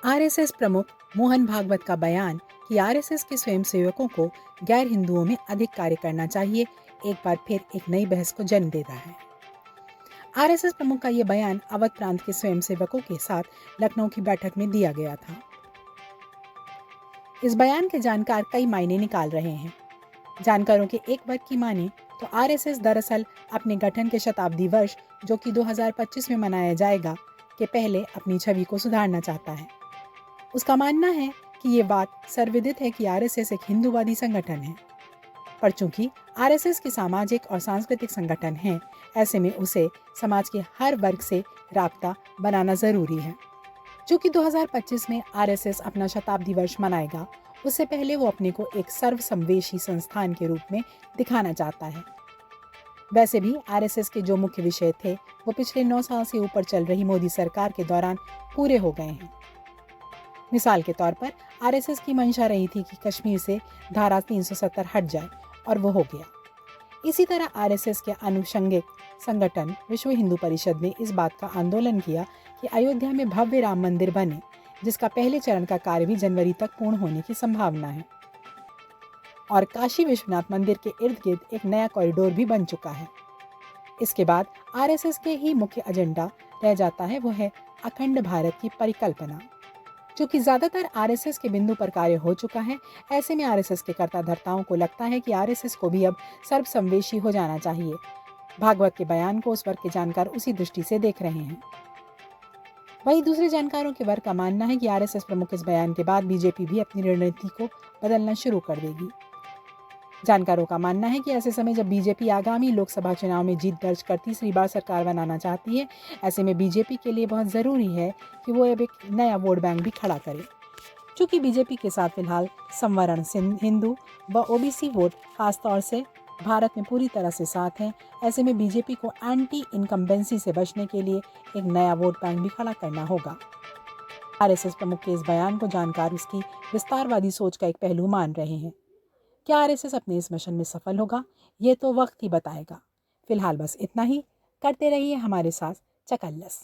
RSS प्रमुख मोहन भागवत का बयान कि आरएसएस के स्वयंसेवकों को गैर हिंदुओं में अधिक कार्य करना चाहिए एक बार फिर एक नई बहस को जन्म देता है। आरएसएस प्रमुख का यह बयान अवध प्रांत के स्वयंसेवकों के साथ लखनऊ की बैठक में दिया गया था। इस बयान के जानकार कई मायने निकाल रहे हैं। जानकारों के एक वर्ग की माने तो आरएसएस दरअसल अपने गठन के शताब्दी वर्ष जो कि 2025 में मनाया जाएगा के पहले अपनी छवि को सुधारना चाहता है। उसका मानना है कि ये बात सर्वविदित है कि आरएसएस एक हिंदूवादी संगठन है, पर चूंकि आरएसएस के सामाजिक और सांस्कृतिक संगठन है, ऐसे में उसे समाज के हर वर्ग से राब्ता बनाना जरूरी है। चूंकि 2025 में आरएसएस अपना शताब्दी वर्ष मनाएगा, उससे पहले वो अपने को एक सर्वसमावेशी संस्थान के रूप में दिखाना चाहता है। वैसे भी आरएसएस के जो मुख्य विषय थे वो पिछले 9 साल से ऊपर चल रही मोदी सरकार के दौरान पूरे हो गए हैं। मिसाल के तौर पर आरएसएस की मंशा रही थी कि कश्मीर से धारा 370 हट जाए और वो हो गया। इसी तरह आरएसएस के अनुषंगिक संगठन विश्व हिंदू परिषद ने इस बात का आंदोलन किया कि अयोध्या में भव्य राम मंदिर बने, जिसका पहले चरण का कार्य भी जनवरी तक पूर्ण होने की संभावना है। और काशी विश्वनाथ मंदिर के इर्द गिर्द एक नया कॉरिडोर भी बन चुका है। इसके बाद आरएसएस के ही मुख्य एजेंडा रह जाता है वो है अखंड भारत की परिकल्पना। चूंकि ज्यादातर आरएसएस के बिंदु पर कार्य हो चुका है, ऐसे में आरएसएस के कर्ता धर्ताओं को लगता है कि आरएसएस को भी अब सर्वसमावेशी हो जाना चाहिए। भागवत के बयान को उस वर्ग के जानकार उसी दृष्टि से देख रहे हैं। वहीं दूसरे जानकारों के वर्ग का मानना है कि आरएसएस प्रमुख इस बयान के बाद बीजेपी भी अपनी रणनीति को बदलना शुरू कर देगी। जानकारों का मानना है कि ऐसे समय जब बीजेपी आगामी लोकसभा चुनाव में जीत दर्ज कर तीसरी बार सरकार बनाना चाहती है, ऐसे में बीजेपी के लिए बहुत ज़रूरी है कि वो अब एक नया वोट बैंक भी खड़ा करे। चूँकि बीजेपी के साथ फिलहाल संवरण हिंदू व ओबीसी वोट खासतौर से भारत में पूरी तरह से साथ हैं, ऐसे में बीजेपी को एंटी इनकम्बेंसी से बचने के लिए एक नया वोट बैंक भी खड़ा करना होगा। आरएसएस प्रमुख के इस बयान को जानकार उसकी विस्तारवादी सोच का एक पहलू मान रहे हैं। क्या आरएसएस अपने इस मिशन में सफल होगा, ये तो वक्त ही बताएगा। फिलहाल बस इतना ही। करते रहिए हमारे साथ चकल्लस।